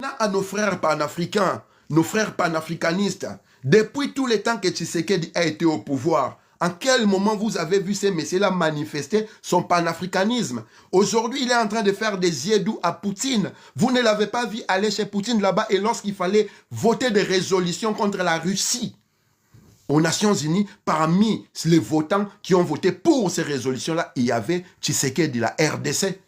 À nos frères panafricains, nos frères panafricanistes, depuis tout le temps que Tshisekedi a été au pouvoir, en quel moment vous avez vu ces messieurs-là manifester son panafricanisme? Aujourd'hui, il est en train de faire des yeux doux à Poutine. Vous ne l'avez pas vu aller chez Poutine là-bas et lorsqu'il fallait voter des résolutions contre la Russie, aux Nations Unies, parmi les votants qui ont voté pour ces résolutions-là, il y avait Tshisekedi, la RDC.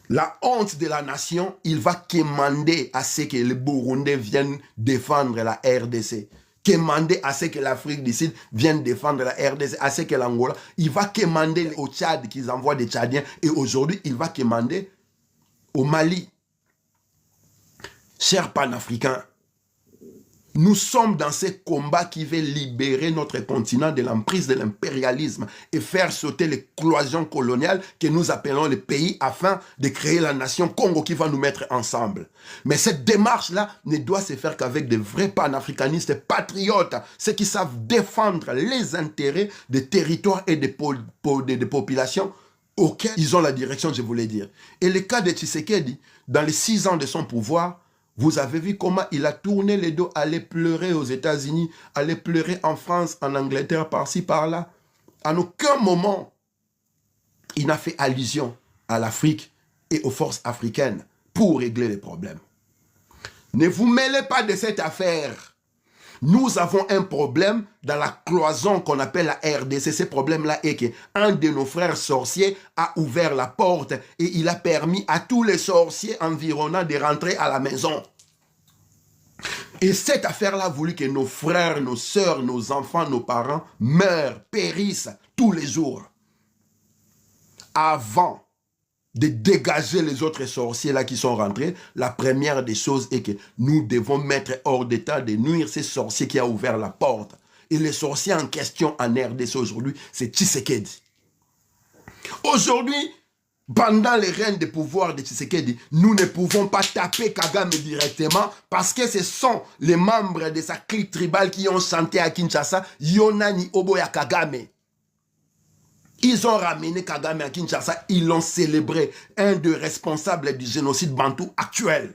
La honte de la nation, il va quémander à ce que les Burundais viennent défendre la RDC. Quémander à ce que l'Afrique du Sud vienne défendre la RDC, à ce que l'Angola, il va quémander au Tchad qu'ils envoient des Tchadiens et aujourd'hui, il va quémander au Mali. Chers panafricains, nous sommes dans ce combat qui veut libérer notre continent de l'emprise de l'impérialisme et faire sauter les cloisons coloniales que nous appelons les pays afin de créer la nation Congo qui va nous mettre ensemble. Mais cette démarche-là ne doit se faire qu'avec de vrais panafricanistes patriotes, ceux qui savent défendre les intérêts des territoires et des populations auxquelles ils ont la direction, je voulais dire. Et le cas de Tshisekedi, dans les 6 ans de son pouvoir, vous avez vu comment il a tourné les dos, aller pleurer aux États-Unis, aller pleurer en France, en Angleterre, par-ci, par-là. En aucun moment, il n'a fait allusion à l'Afrique et aux forces africaines pour régler les problèmes. Ne vous mêlez pas de cette affaire. Nous avons un problème dans la cloison qu'on appelle la RDC. Ce problème-là est qu'un de nos frères sorciers a ouvert la porte et il a permis à tous les sorciers environnants de rentrer à la maison. Et cette affaire-là a voulu que nos frères, nos sœurs, nos enfants, nos parents meurent, périssent tous les jours. Avant de dégager les autres sorciers là qui sont rentrés, la première des choses est que nous devons mettre hors d'état de nuire ces sorciers qui ont ouvert la porte. Et les sorciers en question en RDC aujourd'hui, c'est Tshisekedi. Aujourd'hui, pendant les règnes de pouvoir de Tshisekedi, nous ne pouvons pas taper Kagame directement parce que ce sont les membres de sa clique tribale qui ont chanté à Kinshasa, Yonani Oboya Kagame. Ils ont ramené Kagame à Kinshasa, ils l'ont célébré, un des responsables du génocide bantou actuel.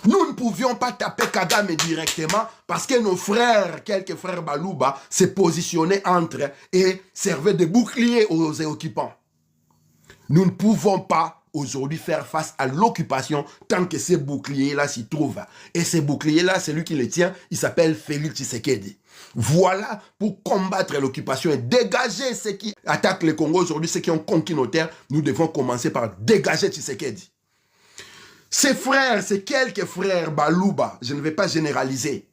Nous ne pouvions pas taper Kagame directement parce que nos frères, quelques frères Balouba, se positionnaient entre et servaient de bouclier aux occupants. Nous ne pouvons pas aujourd'hui faire face à l'occupation tant que ces boucliers-là s'y trouvent. Et ces boucliers-là, celui qui les tient, il s'appelle Félix Tshisekedi. Voilà pour combattre l'occupation et dégager ceux qui attaquent le Congo aujourd'hui, ceux qui ont conquis nos terres. Nous devons commencer par dégager Tshisekedi. Ces frères, ces quelques frères Balouba, je ne vais pas généraliser.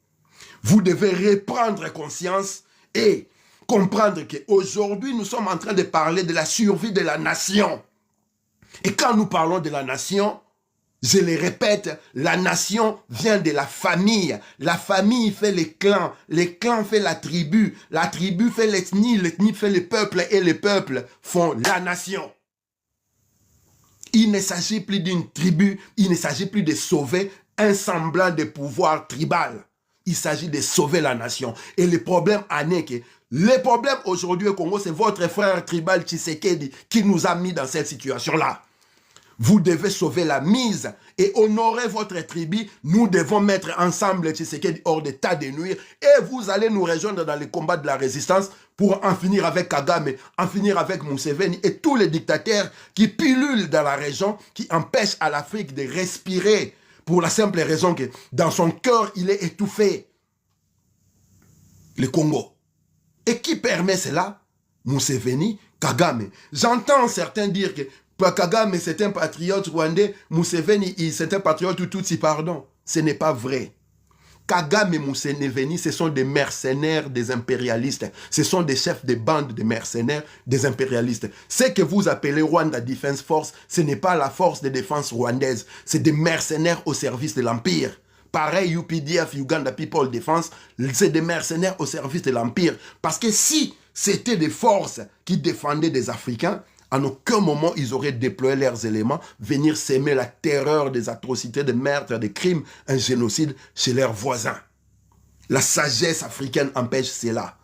Vous devez reprendre conscience et comprendre qu'aujourd'hui, nous sommes en train de parler de la survie de la nation. Et quand nous parlons de la nation, je le répète, la nation vient de la famille. La famille fait les clans fait la tribu fait l'ethnie fait le peuple et les peuples font la nation. Il ne s'agit plus d'une tribu, il ne s'agit plus de sauver un semblant de pouvoir tribal. Il s'agit de sauver la nation. Et le problème le problème aujourd'hui au Congo, c'est votre frère tribal Tshisekedi qui nous a mis dans cette situation-là. Vous devez sauver la mise et honorer votre tribu. Nous devons mettre ensemble Tshisekedi hors d'état de nuire et vous allez nous rejoindre dans les combats de la résistance pour en finir avec Kagame, en finir avec Museveni et tous les dictateurs qui pilulent dans la région, qui empêchent à l'Afrique de respirer pour la simple raison que dans son cœur, il est étouffé. Le Congo. Et qui permet cela? Museveni, Kagame. J'entends certains dire que Kagame c'est un patriote rwandais, Museveni c'est un patriote Tutsi, pardon. Ce n'est pas vrai. Kagame et Museveni, ce sont des mercenaires des impérialistes. Ce sont des chefs de bande de mercenaires des impérialistes. Ce que vous appelez Rwanda Defense Force, ce n'est pas la force de défense rwandaise. C'est des mercenaires au service de l'Empire. Pareil, UPDF, Uganda People Defense, c'est des mercenaires au service de l'Empire. Parce que si c'était des forces qui défendaient des Africains, en aucun moment, ils auraient déployé leurs éléments, venir s'aimer la terreur des atrocités, des meurtres, des crimes, un génocide chez leurs voisins. La sagesse africaine empêche cela.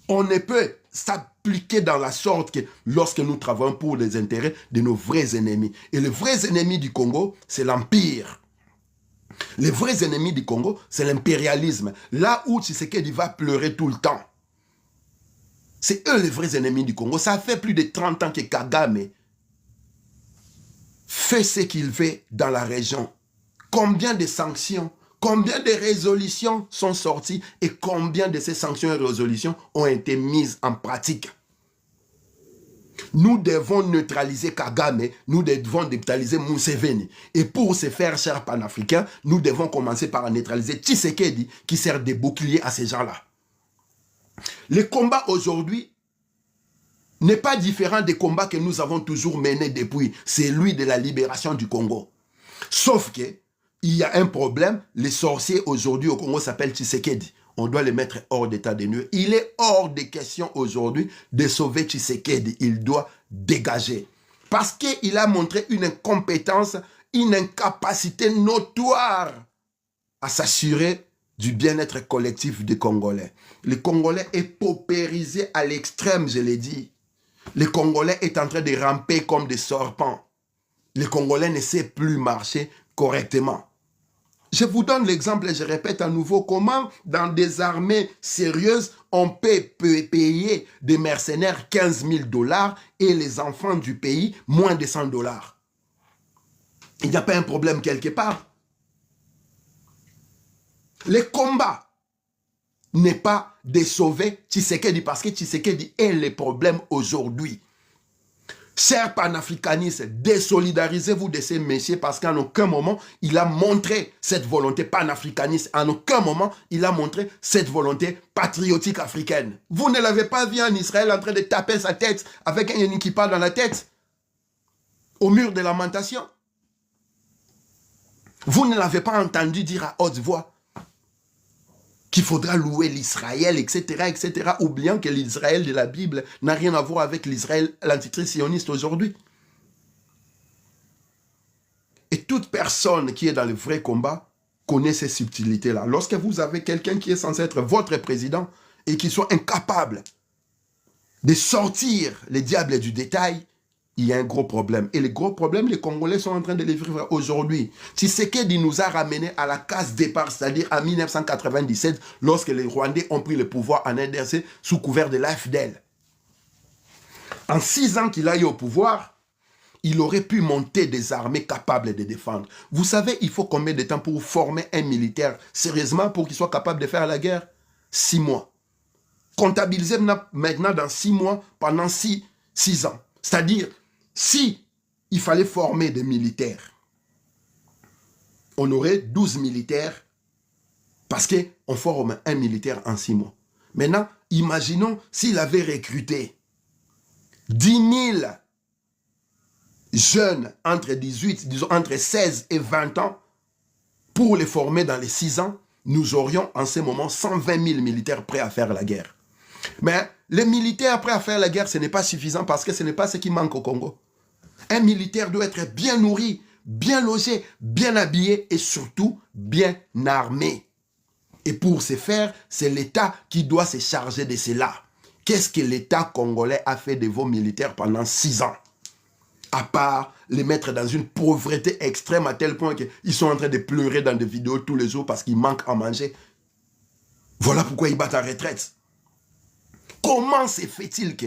On ne peut s'appliquer dans la sorte que lorsque nous travaillons pour les intérêts de nos vrais ennemis. Et les vrais ennemis du Congo, c'est l'Empire. Les vrais ennemis du Congo, c'est l'impérialisme. Là où Tshisekedi va pleurer tout le temps. C'est eux les vrais ennemis du Congo. Ça fait plus de 30 ans que Kagame fait ce qu'il veut dans la région. Combien de sanctions, combien de résolutions sont sorties et combien de ces sanctions et résolutions ont été mises en pratique? Nous devons neutraliser Kagame, nous devons neutraliser Museveni. Et pour ce faire, chers panafricains, nous devons commencer par neutraliser Tshisekedi qui sert de bouclier à ces gens-là. Le combat aujourd'hui n'est pas différent des combats que nous avons toujours menés depuis, celui de la libération du Congo. Sauf que il y a un problème, les sorciers aujourd'hui au Congo s'appellent Tshisekedi. On doit les mettre hors d'état de nuire. Il est hors de question aujourd'hui de sauver Tshisekedi. Il doit dégager. Parce qu'il a montré une incompétence, une incapacité notoire à s'assurer du bien-être collectif des Congolais. Le Congolais est paupérisé à l'extrême, je l'ai dit. Le Congolais est en train de ramper comme des serpents. Le Congolais ne sait plus marcher correctement. Je vous donne l'exemple et je répète à nouveau comment dans des armées sérieuses, on peut payer des mercenaires 15 000 $ et les enfants du pays moins de 100 $. Il n'y a pas un problème quelque part. Le combat n'est pas de sauver Tshisekedi parce que Tshisekedi est le problème aujourd'hui. Chers panafricanistes, désolidarisez-vous de ces messieurs parce qu'en aucun moment, il a montré cette volonté panafricaniste. En aucun moment, il a montré cette volonté patriotique africaine. Vous ne l'avez pas vu en Israël en train de taper sa tête avec un ennemi qui parle dans la tête au mur de lamentation. Vous ne l'avez pas entendu dire à haute voix qu'il faudra louer l'Israël, etc., oubliant que l'Israël de la Bible n'a rien à voir avec l'Israël, l'antichrist sioniste aujourd'hui. Et toute personne qui est dans le vrai combat connaît ces subtilités-là. Lorsque vous avez quelqu'un qui est censé être votre président et qui soit incapable de sortir les diables du détail, il y a un gros problème. Et le gros problème, les Congolais sont en train de le vivre aujourd'hui. Tshisekedi nous a ramenés à la case départ, c'est-à-dire en 1997, lorsque les Rwandais ont pris le pouvoir en RDC sous couvert de l'AFDEL. En 6 ans qu'il a eu au pouvoir, il aurait pu monter des armées capables de défendre. Vous savez, il faut combien de temps pour former un militaire sérieusement pour qu'il soit capable de faire la guerre? 6 mois. Comptabilisez maintenant dans 6 mois, pendant 6 ans. C'est-à-dire, si il fallait former des militaires, on aurait 12 militaires parce qu'on forme un militaire en 6 mois. Maintenant, imaginons s'il avait recruté 10 000 jeunes entre 16 et 20 ans pour les former dans les 6 ans, nous aurions en ce moment 120 000 militaires prêts à faire la guerre. Mais les militaires prêts à faire la guerre, ce n'est pas suffisant parce que ce n'est pas ce qui manque au Congo. Un militaire doit être bien nourri, bien logé, bien habillé et surtout bien armé. Et pour ce faire, c'est l'État qui doit se charger de cela. Qu'est-ce que l'État congolais a fait de vos militaires pendant 6 ans? À part les mettre dans une pauvreté extrême à tel point qu'ils sont en train de pleurer dans des vidéos tous les jours parce qu'ils manquent à manger. Voilà pourquoi ils battent en retraite. Comment se fait-il que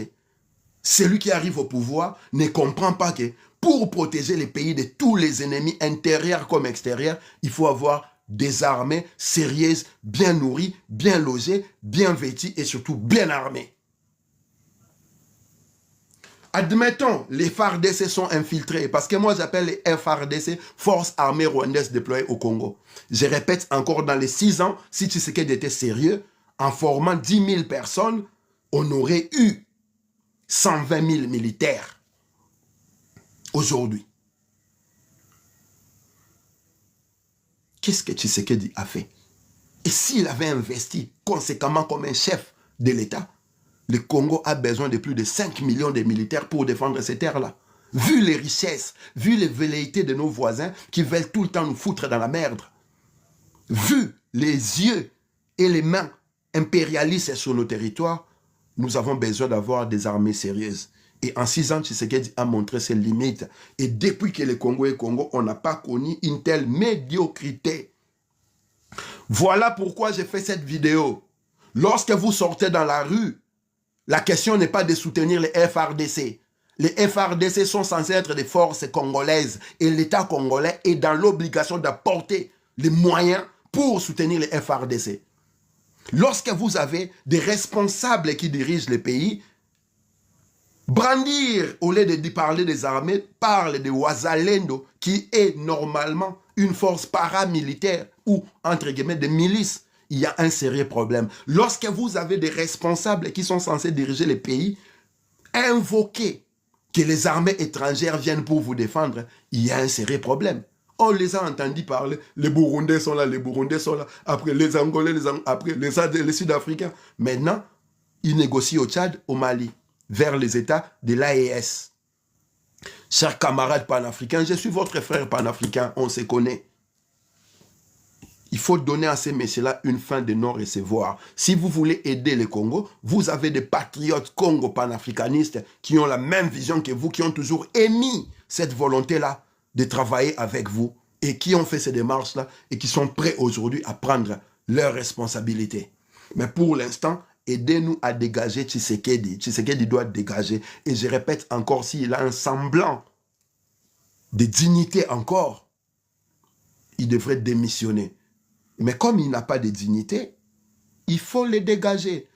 celui qui arrive au pouvoir ne comprend pas que pour protéger les pays de tous les ennemis intérieurs comme extérieurs, il faut avoir des armées sérieuses, bien nourries, bien logées, bien vêtues et surtout bien armées. Admettons, les FARDC sont infiltrés, parce que moi j'appelle les FARDC, Forces Armées Rwandaises déployées au Congo. Je répète encore, dans les 6 ans, si Tshisekedi était sérieux, en formant 10 000 personnes, on aurait eu 120 000 militaires aujourd'hui. Qu'est-ce que Tshisekedi a fait? Et s'il avait investi conséquemment comme un chef de l'État, le Congo a besoin de plus de 5 millions de militaires pour défendre ces terres-là. Vu les richesses, vu les velléités de nos voisins qui veulent tout le temps nous foutre dans la merde, vu les yeux et les mains impérialistes sur nos territoires, nous avons besoin d'avoir des armées sérieuses. Et en 6 ans, Tshisekedi a montré ses limites. Et depuis que le Congo est Congo, on n'a pas connu une telle médiocrité. Voilà pourquoi j'ai fait cette vidéo. Lorsque vous sortez dans la rue, la question n'est pas de soutenir les FARDC. Les FARDC sont censés être des forces congolaises. Et l'État congolais est dans l'obligation d'apporter les moyens pour soutenir les FARDC. Lorsque vous avez des responsables qui dirigent le pays, brandir, au lieu de parler des armées, parle de Wazalendo, qui est normalement une force paramilitaire ou, entre guillemets, des milices. Il y a un sérieux problème. Lorsque vous avez des responsables qui sont censés diriger les pays, invoquer que les armées étrangères viennent pour vous défendre, il y a un sérieux problème. On les a entendus parler, les Burundais sont là, après les Angolais, après les Sud-Africains. Maintenant, ils négocient au Tchad, au Mali, vers les États de l'AES. Chers camarades panafricains, je suis votre frère panafricain, on se connaît. Il faut donner à ces messieurs-là une fin de non-recevoir. Si vous voulez aider le Congo, vous avez des patriotes congo-panafricanistes qui ont la même vision que vous, qui ont toujours émis cette volonté-là de travailler avec vous et qui ont fait ces démarches-là et qui sont prêts aujourd'hui à prendre leurs responsabilités. Mais pour l'instant, aidez-nous à dégager Tshisekedi. Tshisekedi doit dégager. Et je répète encore, s'il a un semblant de dignité encore, il devrait démissionner. Mais comme il n'a pas de dignité, il faut le dégager.